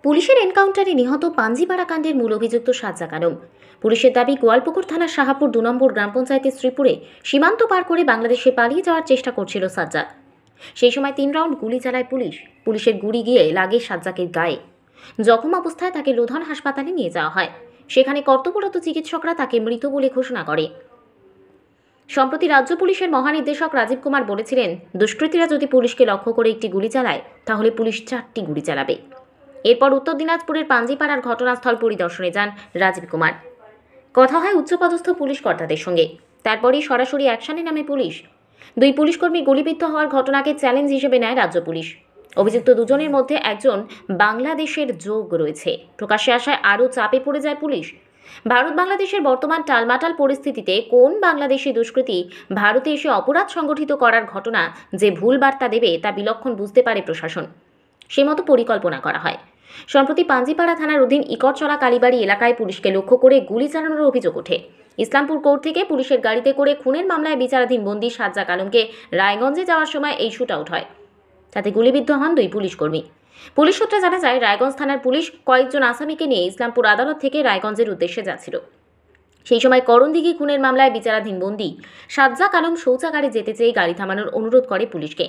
পুলিশের এনকাউন্টারে নিহত পাঞ্জিপাড়া কাণ্ডের মূল অভিযুক্ত সাজ্জাক আলম। পুলিশের দাবি, গোয়ালপুকুর থানার শাহাপুর ২ নম্বর গ্রাম পঞ্চায়েতের শ্রীপুরে সীমান্ত পার করে বাংলাদেশে পালিয়ে যাওয়ার চেষ্টা করছিল সাজ্জাক। সেই সময় ৩ রাউন্ড গুলি চালায় পুলিশ। পুলিশের গুলি গিয়ে লাগে সাজ্জাকের গায়ে। জখম অবস্থায় তাকে লোধন হাসপাতালে নিয়ে যাওয়া হয়। সেখানে কর্তব্যরত চিকিৎসকরা তাকে মৃত বলে ঘোষণা করে। সম্প্রতি রাজ্য পুলিশের মহানির্দেশক রাজীব কুমার বলেছিলেন, দুষ্কৃতীরা যদি পুলিশকে লক্ষ্য করে একটি গুলি চালায় তাহলে পুলিশ ৪টি গুলি চালাবে। এরপর উত্তর দিনাজপুরের পাঞ্জিপাড়ার ঘটনাস্থল পরিদর্শনে যান রাজীব কুমার। কথা হয় উচ্চপদস্থ পুলিশ কর্তাদের সঙ্গে। তারপরেই সরাসরি অ্যাকশনে নামে পুলিশ। ২ পুলিশকর্মী গুলিবিদ্ধ হওয়ার ঘটনাকে চ্যালেঞ্জ হিসেবে নেয় রাজ্য পুলিশ। অভিযুক্ত দুজনের মধ্যে একজন বাংলাদেশের যোগ রয়েছে। প্রকাশ্যে আসায় আরও চাপে পড়ে যায় পুলিশ। ভারত বাংলাদেশের বর্তমান টালমাটাল পরিস্থিতিতে কোন বাংলাদেশি দুষ্কৃতী ভারতে এসে অপরাধ সংগঠিত করার ঘটনা যে ভুল বার্তা দেবে তা বিলক্ষণ বুঝতে পারে প্রশাসন। সে মতো পরিকল্পনা করা হয়। সম্প্রতি পাঞ্জিপাড়া থানার অধীন ইকরচলা কালীবাড়ি এলাকায় পুলিশকে লক্ষ্য করে গুলি চালানোর অভিযোগ ওঠে। ইসলামপুর কোর্ট থেকে পুলিশের গাড়িতে করে খুনের মামলায় বিচারাধীন বন্দী সাজ্জাক আলমকে রায়গঞ্জে যাওয়ার সময় এই শুট আউট হয়। তাতে গুলিবিদ্ধ হন ২ পুলিশকর্মী। পুলিশ সূত্রে জানা যায়, রায়গঞ্জ থানার পুলিশ কয়েকজন আসামিকে নিয়ে ইসলামপুর আদালত থেকে রায়গঞ্জের উদ্দেশ্যে যাচ্ছিল। সেই সময় করণদিঘি খুনের মামলায় বিচারাধীন বন্দী সাজ্জাক আলম শৌচাগারে যেতে চেয়ে গাড়ি থামানোর অনুরোধ করে পুলিশকে।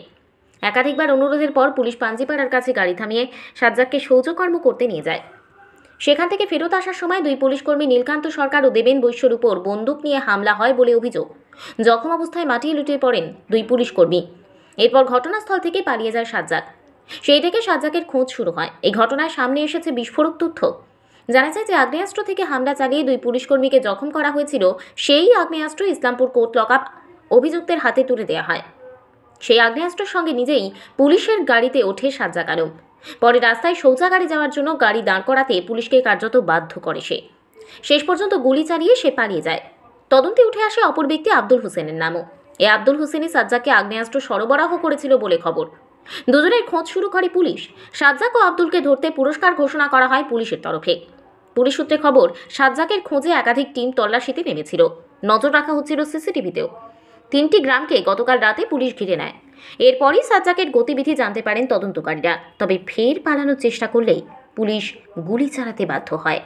একাধিকবার অনুরোধের পর পুলিশ পাঞ্জিপাড়ার কাছে গাড়ি থামিয়ে সাজ্জাককে শৌচকর্ম করতে নিয়ে যায়। সেখান থেকে ফেরত আসার সময় ২ পুলিশকর্মী নীলকান্ত সরকার ও দেবেন বৈশ্যর উপর বন্দুক নিয়ে হামলা হয় বলে অভিযোগ। জখম অবস্থায় মাটিয়ে লুটিয়ে পড়েন ২ পুলিশকর্মী। এরপর ঘটনাস্থল থেকে পালিয়ে যায় সাজ্জাক। সেই থেকে সাজ্জাকের খোঁজ শুরু হয়। এই ঘটনায় সামনে এসেছে বিস্ফোরক তথ্য। জানা যায় যে আগ্নেয়াস্ত্র থেকে হামলা চালিয়ে ২ পুলিশকর্মীকে জখম করা হয়েছিল। সেই আগ্নেয়াস্ত্র ইসলামপুর কোর্ট লকআপ অভিযুক্তের হাতে তুলে দেওয়া হয়। সেই আগ্নেয়াস্ত্রের সঙ্গে নিজেই পুলিশের গাড়িতে ওঠে সাজ্জাক আলম। পরে রাস্তায় শৌচাগারে যাওয়ার জন্য গাড়ি দাঁড় করাতে পুলিশকে কার্যত বাধ্য করে সে। শেষ পর্যন্ত গুলি চালিয়ে সে পালিয়ে যায়। তদন্তে উঠে আসে অপর ব্যক্তি আব্দুল হোসেনের নামও। এই আব্দুল হোসেনই সাজ্জাককে আগ্নেয়াস্ত্র সরবরাহ করেছিল বলে খবর। দুজনের খোঁজ শুরু করে পুলিশ। সাজ্জাক ও আব্দুলকে ধরতে পুরস্কার ঘোষণা করা হয় পুলিশের তরফে। পুলিশ সূত্রে খবর, সাজ্জাকের খোঁজে একাধিক টিম তল্লাশিতে নেমেছিল। নজর রাখা হচ্ছিল সিসিটিভিতেও। ৩টি গ্রামকে গতকাল রাতে পুলিশ ঘিরে নেয়। এরপরই সাজ্জাকের গতিবিধি জানতে পারেন তদন্তকারীরা। তবে ফের পালানোর চেষ্টা করলেই পুলিশ গুলি চালাতে বাধ্য হয়।